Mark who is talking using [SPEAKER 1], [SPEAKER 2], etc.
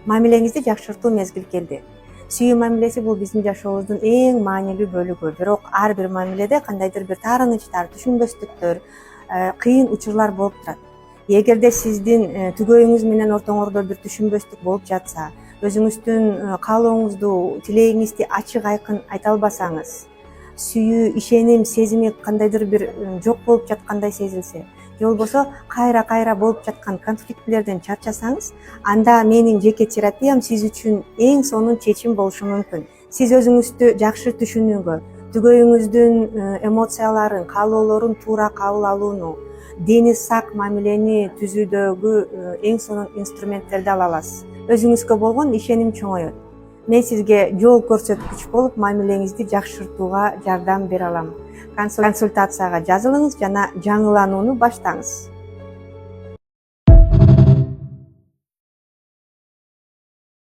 [SPEAKER 1] мамилеңизди жакшыртуу мезгили келди. Сүйүү мамилеси бул биздин жашообуздун эң маанилүү бөлүгү. Бирок ар бир мамиледе кандайдыр бир таарынычтар, түшүнбөстүктөр, кыйын учурлар болуп турат. Эгерде сиздин түгөйүңүз менен ортоңордо бир түшүнбөстүк болуп жатса, өзүңүздүн каалооңузду, тилегиңизди ачык айкын айта албасаңыз, сүйүү, ишеним, сезими кандайдыр бир жок болуп жаткандай сезилсе, же болбосо кайра болуп жаткан конфликтилерден чарчасаңыз, анда менин жеке терапиям сиз үчүн эң сонун чечим болушу мүмкүн. Сиз өзүңүздү жакшы түшүнүүгө, түгөйүңүздүн эмоцияларын, каалоолорун туура кабыл алууну, дени сак мамилени түзүүдөгү эң сонун инструменттерди ала аласыз. Өзүңүзгө болгон ишеним чоңойот. Мен сизге жол көрсөткүч болуп мамилеңизди жакшыртууга жардам бере алам. Консультацияга жазылыңыз жана жаңыланууну баштаңыз.